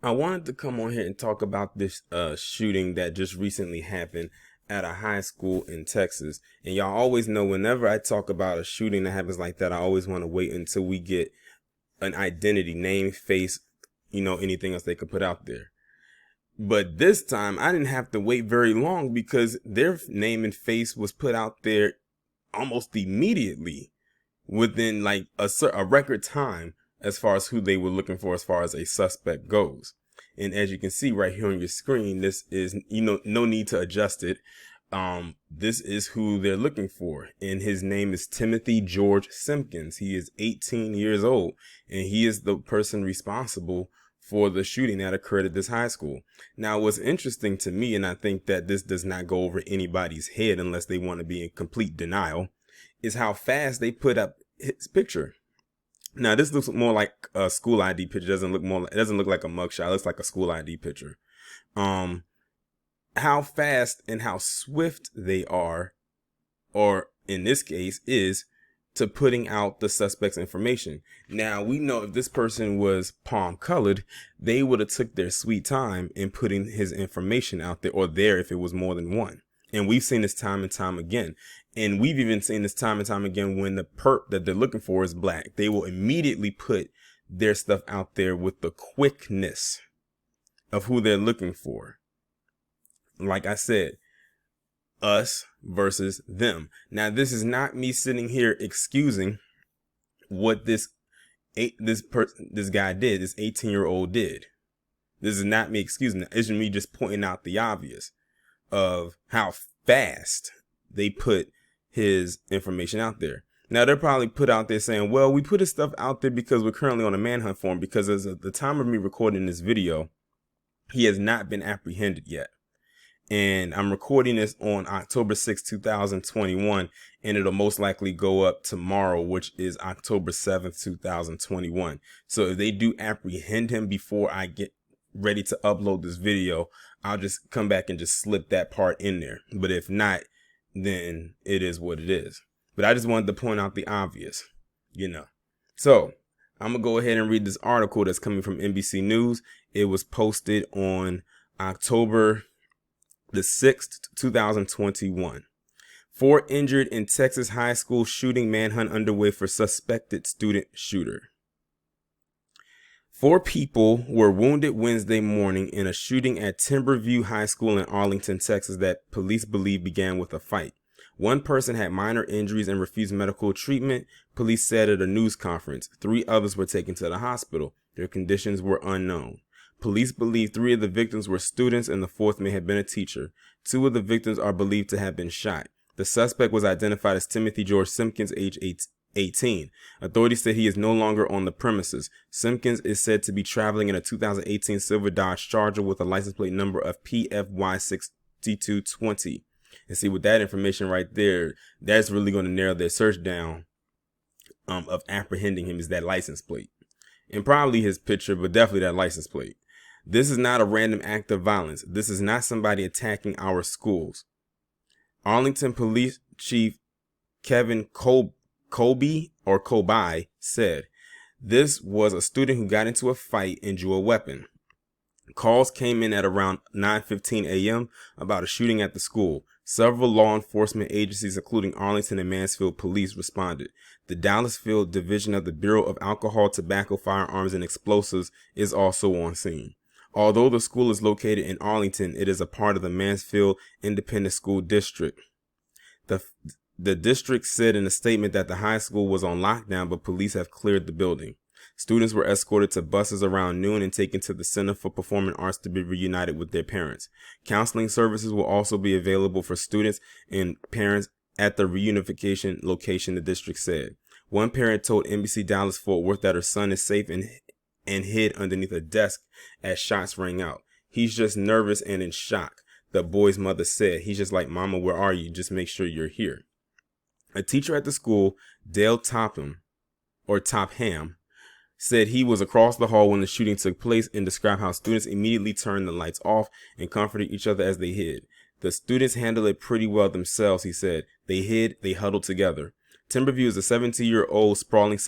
I wanted to come on here and talk about this shooting that just recently happened at a high school in Texas. And y'all always know whenever I talk about a shooting that happens like that, I always want to wait until we get an identity, name, face, anything else they could put out there. But this time I didn't have to wait very long because their name and face was put out there almost immediately within like a record time as far as who they were looking for as far as a suspect goes. And as you can see right here on your screen, this is, no need to adjust it. This is who they're looking for. And his name is Timothy George Simpkins. He is 18 years old and he is the person responsible for the shooting that occurred at this high school. Now, what's interesting to me, and I think that this does not go over anybody's head unless they want to be in complete denial, is how fast they put up his picture. Now, this looks more like a school ID picture. It doesn't look like a mugshot. It looks like a school ID picture. How fast and how swift they are, or in this case, is to putting out the suspect's information. Now, we know if this person was palm colored, they would have took their sweet time in putting his information out there, or there if it was more than one. And we've seen this time and time again. And we've even seen this time and time again when the perp that they're looking for is black. They will immediately put their stuff out there with the quickness of who they're looking for. Like I said, us versus them. Now, this is not me sitting here excusing what this guy did, this 18-year-old did. This is not me excusing it. It's me just pointing out the obvious of how fast they put his information out there. Now, they're probably put out there saying, well, we put his stuff out there because we're currently on a manhunt for him, because as of the time of me recording this video, he has not been apprehended yet. And I'm recording this on October 6, 2021, and it'll most likely go up tomorrow, which is October 7th, 2021. So if they do apprehend him before I get ready to upload this video, I'll just come back and just slip that part in there. But if not, then it is what it is. But I just wanted to point out the obvious, So I'm going to go ahead and read this article that's coming from NBC News. It was posted on October the 6th, 2021. 4 injured in Texas high school shooting, manhunt underway for suspected student shooter. 4 people were wounded Wednesday morning in a shooting at Timberview High School in Arlington, Texas, that police believe began with a fight. 1 person had minor injuries and refused medical treatment, police said at a news conference. 3 others were taken to the hospital. Their conditions were unknown. Police believe 3 of the victims were students and the 4th may have been a teacher. 2 of the victims are believed to have been shot. The suspect was identified as Timothy George Simpkins, age 18. Authorities said he is no longer on the premises. Simpkins is said to be traveling in a 2018 silver Dodge Charger with a license plate number of PFY6220. And see, with that information right there, that's really going to narrow their search down of apprehending him, is that license plate. And probably his picture, but definitely that license plate. This is not a random act of violence. This is not somebody attacking our schools. Arlington Police Chief Kevin Colby said, this was a student who got into a fight and drew a weapon. Calls came in at around 9:15 a.m. about a shooting at the school. Several law enforcement agencies, including Arlington and Mansfield Police, responded. The Dallasfield Division of the Bureau of Alcohol, Tobacco, Firearms, and Explosives is also on scene. Although the school is located in Arlington, it is a part of the Mansfield Independent School District. The district said in a statement that the high school was on lockdown, but police have cleared the building. Students were escorted to buses around noon and taken to the Center for Performing Arts to be reunited with their parents. Counseling services will also be available for students and parents at the reunification location, the district said. One parent told NBC Dallas Fort Worth that her son is safe and hid underneath a desk as shots rang out. He's just nervous and in shock, the boy's mother said. He's just like, Mama, where are you? Just make sure you're here. A teacher at the school, Dale Topham, said he was across the hall when the shooting took place and described how students immediately turned the lights off and comforted each other as they hid. The students handled it pretty well themselves, he said. They hid, they huddled together. Timberview is a 17-year-old sprawling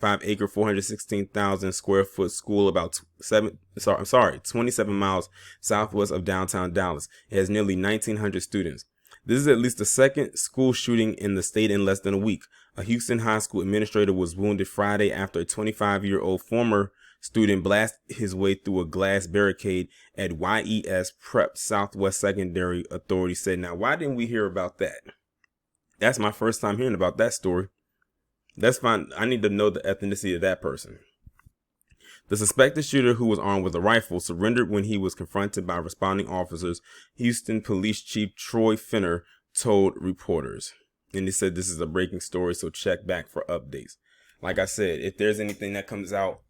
acre, 416,000 square foot school about 27 miles southwest of downtown Dallas. It has nearly 1,900 students. This is at least the second school shooting in the state in less than a week. A Houston high school administrator was wounded Friday after a 25-year-old former student blasted his way through a glass barricade at YES Prep Southwest Secondary, authorities said. Now, why didn't we hear about that? That's my first time hearing about that story. That's fine. I need to know the ethnicity of that person. The suspected shooter, who was armed with a rifle, surrendered when he was confronted by responding officers, Houston Police Chief Troy Finner told reporters. And he said this is a breaking story, so check back for updates. Like I said, if there's anything that comes out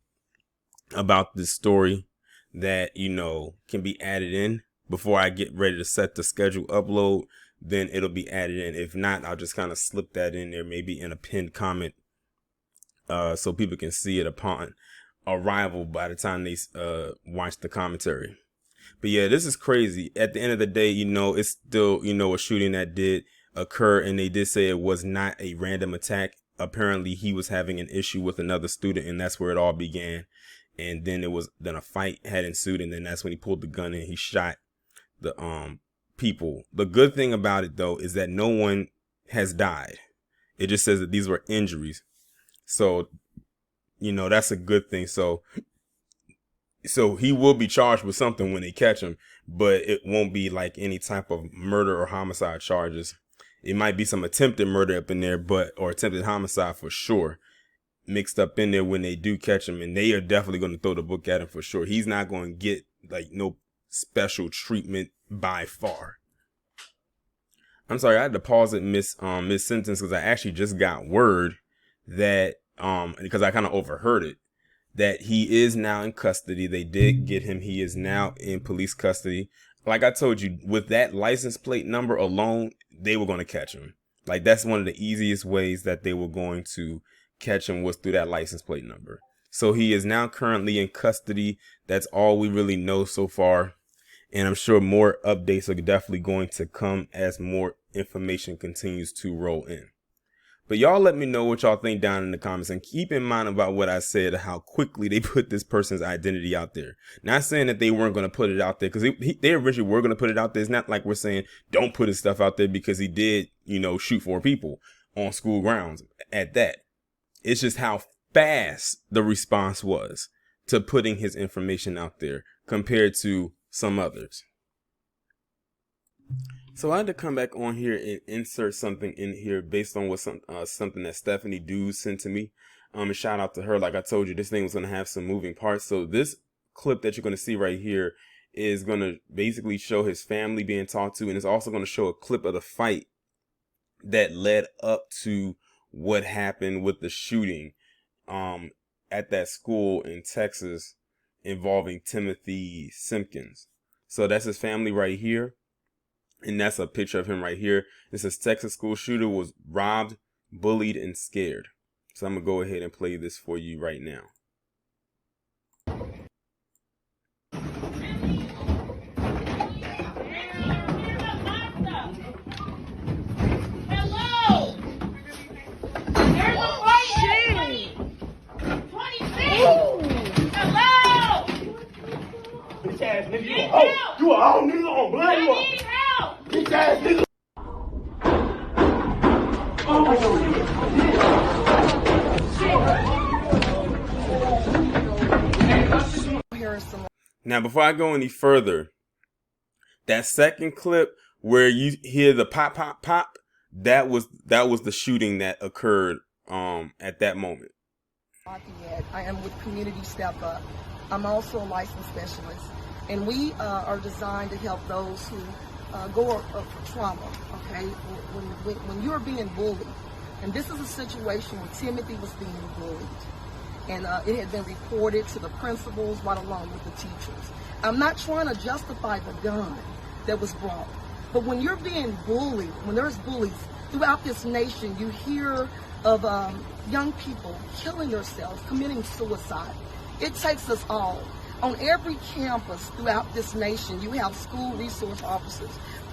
about this story that, you know, can be added in before I get ready to set the schedule upload, then it'll be added in. If not, I'll just kind of slip that in there, maybe in a pinned comment, so people can see it upon arrival by the time they watch the commentary. But yeah, this is crazy. At the end of the day, you know, it's still, you know, a shooting that did occur, and they did say it was not a random attack. Apparently he was having an issue with another student, and that's where it all began. And then then a fight had ensued, and then that's when he pulled the gun and he shot the people. The good thing about it, though, is that no one has died. It just says that these were injuries. So, you know, that's a good thing. So he will be charged with something when they catch him, but it won't be like any type of murder or homicide charges. It might be some attempted murder up in there, or attempted homicide for sure, mixed up in there when they do catch him, and they are definitely going to throw the book at him for sure. He's not going to get like no special treatment by far. I'm sorry, I had to pause it mid-sentence because I actually just got word that because I kind of overheard it, that he is now in custody. They did get him. He is now in police custody. Like I told you, with that license plate number alone, they were going to catch him. Like, that's one of the easiest ways that they were going to catch him, was through that license plate number. So he is now currently in custody. That's all we really know so far. And I'm sure more updates are definitely going to come as more information continues to roll in. But y'all let me know what y'all think down in the comments, and keep in mind about what I said, how quickly they put this person's identity out there. Not saying that they weren't going to put it out there, because they originally were going to put it out there. It's not like we're saying don't put his stuff out there, because he did, you know, shoot 4 people on school grounds at that. It's just how fast the response was to putting his information out there compared to some others. So I had to come back on here and insert something in here based on what something that Stephanie Dews sent to me. And shout out to her. Like I told you, this thing was going to have some moving parts. So this clip that you're going to see right here is going to basically show his family being talked to, and it's also going to show a clip of the fight that led up to what happened with the shooting at that school in Texas involving Timothy Simpkins. So that's his family right here. And that's a picture of him right here. It says Texas school shooter was robbed, bullied, and scared. So I'm going to go ahead and play this for you right now. Hello! There's a fight! 26! Hello! Bitch ass nigga, you a hoe nigga on blood. I need help! Bitch ass nigga. Now, before I go any further, that second clip where you hear the pop, pop, pop, that was the shooting that occurred at that moment. I am with Community Step Up. I'm also a licensed specialist, and we are designed to help those who go for trauma. Okay, when you're being bullied, and this is a situation where Timothy was being bullied, and it had been reported to the principals right along with the teachers. I'm not trying to justify the gun that was brought, but when you're being bullied, when there's bullies throughout this nation, you hear of young people killing themselves, committing suicide. It takes us all. On every campus throughout this nation, you have school resource officers,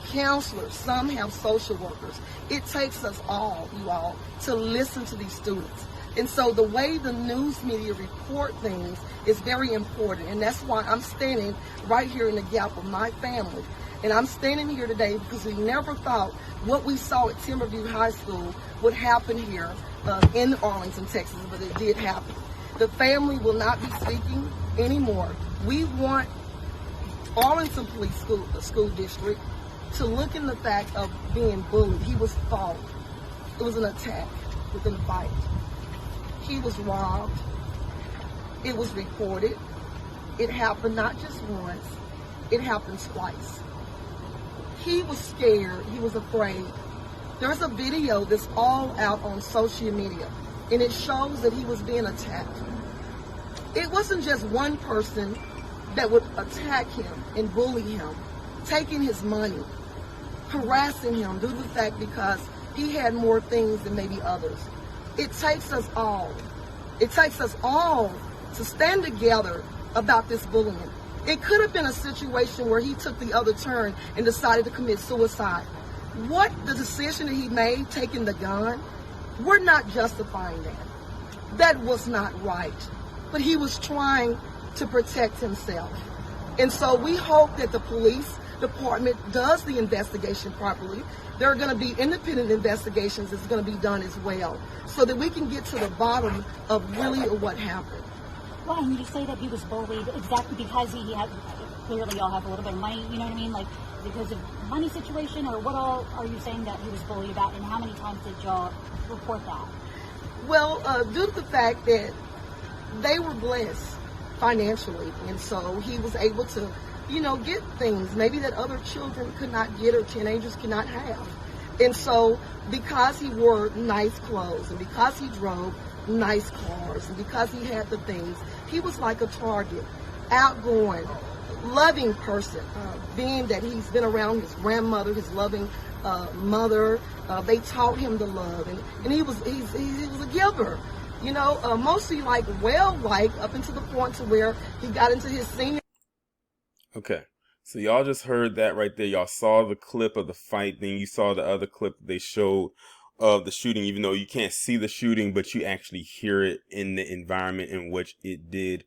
counselors, some have social workers. It takes us all, you all, to listen to these students, And so the way the news media report things is very important. And that's why I'm standing right here in the gap of my family. And I'm standing here today because we never thought what we saw at Timberview High School would happen here in Arlington, Texas, but it did happen. The family will not be speaking anymore. We want Arlington Police School District to look in the fact of being bullied. He was fought. It was an attack within a fight. He was robbed. It was reported. It happened not just once, it happened twice. He was scared. He was afraid. There's a video that's all out on social media, and it shows that he was being attacked. It wasn't just one person that would attack him and bully him, taking his money, harassing him due to the fact because he had more things than maybe others. It takes us all. It takes us all to stand together about this bullying. It could have been a situation where he took the other turn and decided to commit suicide. What the decision that he made, taking the gun, we're not justifying that. That was not right. But he was trying to protect himself. And so we hope that the police department does the investigation properly. There are going to be independent investigations that's going to be done as well, so that we can get to the bottom of really what happened. Well, and you say that he was bullied exactly because he had, clearly y'all have a little bit of money, you know what I mean? Like, because of money situation, or what all are you saying that he was bullied about, and how many times did y'all report that? Well, due to the fact that they were blessed financially, and so he was able to, get things maybe that other children could not get or teenagers could not have. And so because he wore nice clothes and because he drove nice cars and because he had the things, he was like a target, outgoing, loving person, being that he's been around his grandmother, his loving mother. They taught him to love, and he was a giver, mostly well-liked up until the point to where he got into his senior. Okay, so y'all just heard that right there. Y'all saw the clip of the fight, then you saw the other clip that they showed of the shooting, even though you can't see the shooting, but you actually hear it in the environment in which it did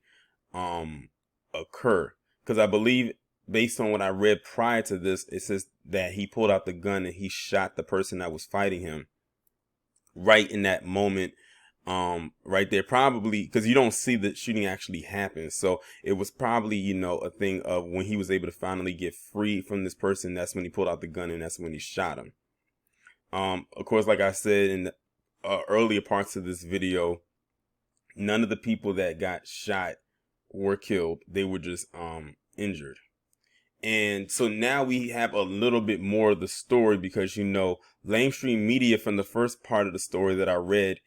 occur. Because I believe, based on what I read prior to this, it says that he pulled out the gun and he shot the person that was fighting him right in that moment. Right there, probably because you don't see the shooting actually happen. So it was probably, a thing of when he was able to finally get free from this person, that's when he pulled out the gun and that's when he shot him. Of course, like I said in the earlier parts of this video, none of the people that got shot were killed. They were just injured. And so now we have a little bit more of the story because, lamestream media, from the first part of the story that I read,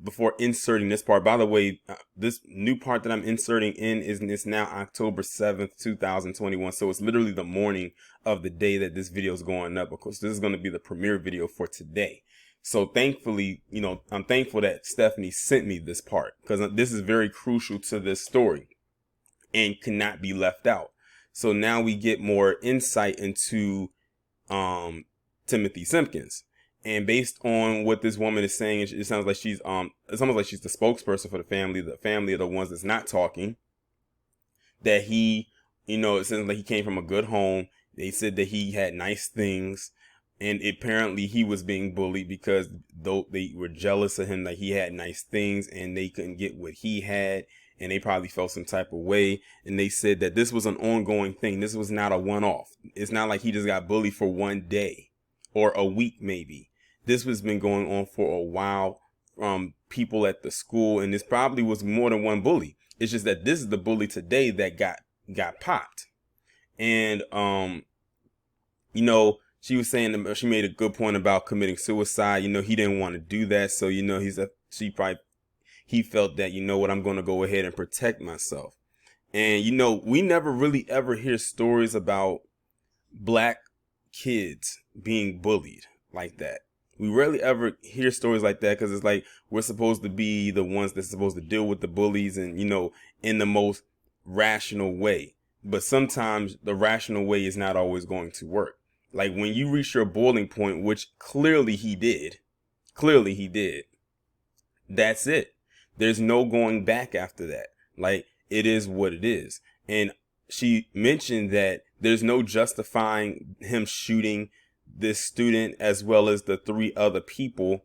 before inserting this part, by the way, this new part that I'm inserting in is now October 7th, 2021. So it's literally the morning of the day that this video is going up. Of course, this is going to be the premiere video for today. So thankfully, I'm thankful that Stephanie sent me this part because this is very crucial to this story and cannot be left out. So now we get more insight into, Timothy Simpkins. And based on what this woman is saying, it sounds like it's almost like she's the spokesperson for the family. The family are the ones that's not talking. That he, it sounds like he came from a good home. They said that he had nice things. And apparently he was being bullied because though they were jealous of him that he had nice things and they couldn't get what he had. And they probably felt some type of way. And they said that this was an ongoing thing. This was not a one-off. It's not like he just got bullied for one day or a week maybe. This has been going on for a while from people at the school, and this probably was more than one bully. It's just that this is the bully today that got popped. And she was saying, she made a good point about committing suicide. He didn't want to do that, so he felt that, I'm going to go ahead and protect myself. And we never really ever hear stories about black kids being bullied like that. We rarely ever hear stories like that because it's like we're supposed to be the ones that's supposed to deal with the bullies and, in the most rational way. But sometimes the rational way is not always going to work. Like when you reach your boiling point, which clearly he did, That's it. There's no going back after that. Like, it is what it is. And she mentioned that there's no justifying him shooting this student as well as the 3 other people.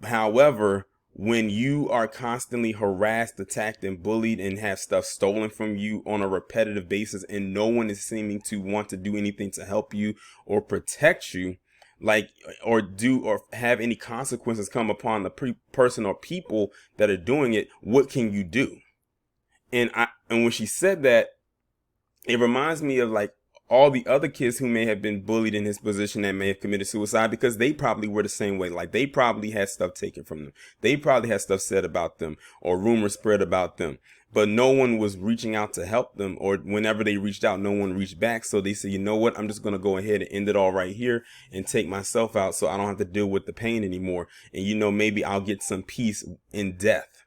However, when you are constantly harassed, attacked, and bullied and have stuff stolen from you on a repetitive basis, and no one is seeming to want to do anything to help you or protect you, like, or have any consequences come upon the person or people that are doing it, what can you do? And when she said that, it reminds me of like all the other kids who may have been bullied in his position that may have committed suicide, because they probably were the same way. Like, they probably had stuff taken from them. They probably had stuff said about them or rumors spread about them, but no one was reaching out to help them, or whenever they reached out, no one reached back. So they said, you know what, I'm just going to go ahead and end it all right here and take myself out so I don't have to deal with the pain anymore. And, you know, maybe I'll get some peace in death.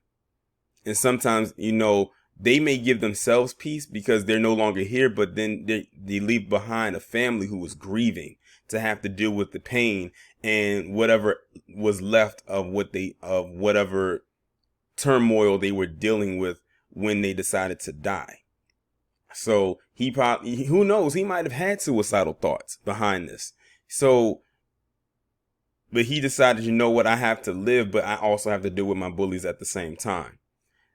And sometimes, you know, they may give themselves peace because they're no longer here, but then they leave behind a family who was grieving to have to deal with the pain and whatever was left of whatever turmoil they were dealing with when they decided to die. So he probably, who knows, he might have had suicidal thoughts behind this. So, but he decided, you know what, I have to live, but I also have to deal with my bullies at the same time.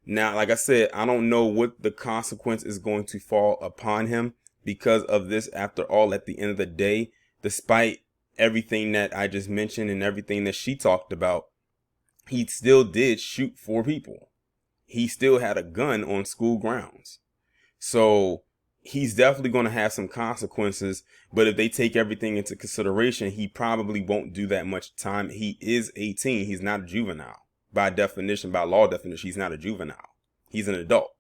Now, like I said, I don't know what the consequence is going to fall upon him because of this. After all, at the end of the day, despite everything that I just mentioned and everything that she talked about, he still did shoot 4 people. He still had a gun on school grounds. So he's definitely going to have some consequences. But if they take everything into consideration, he probably won't do that much time. He is 18. He's not a juvenile. By definition, by law definition, he's not a juvenile. He's an adult.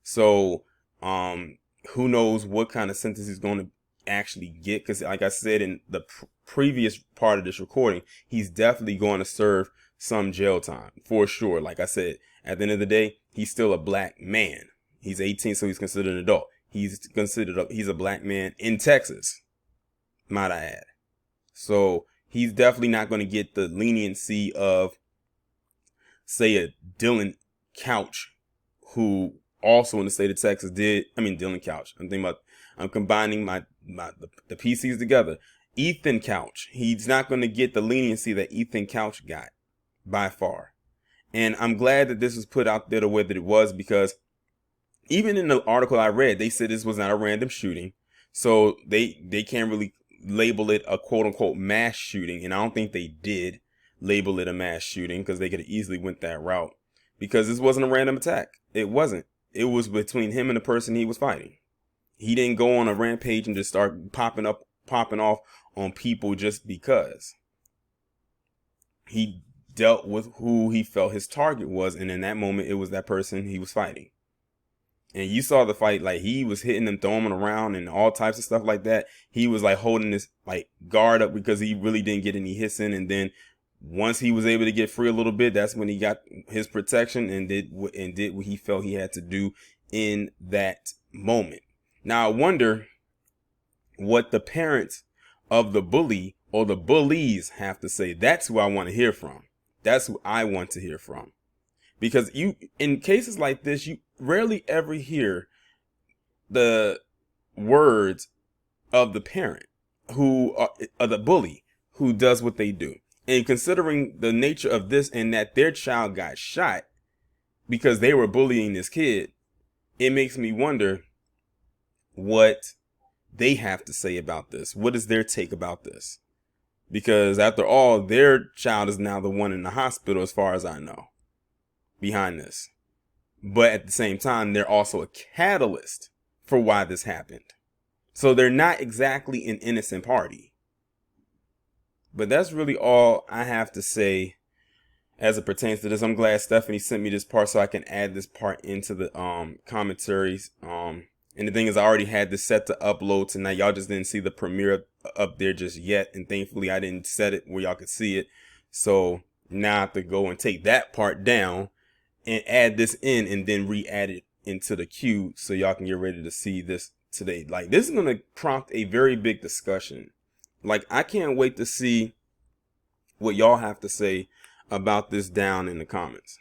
So, who knows what kind of sentence he's going to actually get? Because, like I said in the previous part of this recording, he's definitely going to serve some jail time for sure. Like I said, at the end of the day, he's still a black man. He's 18, so he's considered an adult. He's a black man in Texas, might I add. So he's definitely not going to get the leniency of, say, a Dylan Couch, who also in the state of Texas Dylan Couch. I'm combining the PCs together. Ethan Couch. He's not going to get the leniency that Ethan Couch got by far. And I'm glad that this was put out there the way that it was, because even in the article I read, they said this was not a random shooting. So they can't really label it a quote unquote mass shooting. And I don't think they did label it a mass shooting, because they could have easily went that route, because this wasn't a random attack. It wasn't. It was between him and the person he was fighting. He didn't go on a rampage and just start popping off on people just because. He dealt with who he felt his target was, and in that moment it was that person he was fighting. And you saw the fight, like, he was hitting them, throwing them around and all types of stuff like that. He was like holding his like guard up because he really didn't get any hits in, and then once he was able to get free a little bit, that's when he got his protection and did what he felt he had to do in that moment. Now, I wonder what the parents of the bully or the bullies have to say. That's who I want to hear from. That's who I want to hear from. Because in cases like this, you rarely ever hear the words of the parent who are the bully who does what they do. And considering the nature of this and that their child got shot because they were bullying this kid, it makes me wonder what they have to say about this. What is their take about this? Because after all, their child is now the one in the hospital, as far as I know, behind this. But at the same time, they're also a catalyst for why this happened. So they're not exactly an innocent party. But that's really all I have to say as it pertains to this. I'm glad Stephanie sent me this part so I can add this part into the commentaries. And the thing is, I already had this set to upload tonight. Y'all just didn't see the premiere up there just yet. And thankfully, I didn't set it where y'all could see it. So now I have to go and take that part down and add this in and then re-add it into the queue so y'all can get ready to see this today. Like, this is going to prompt a very big discussion. Like, I can't wait to see what y'all have to say about this down in the comments.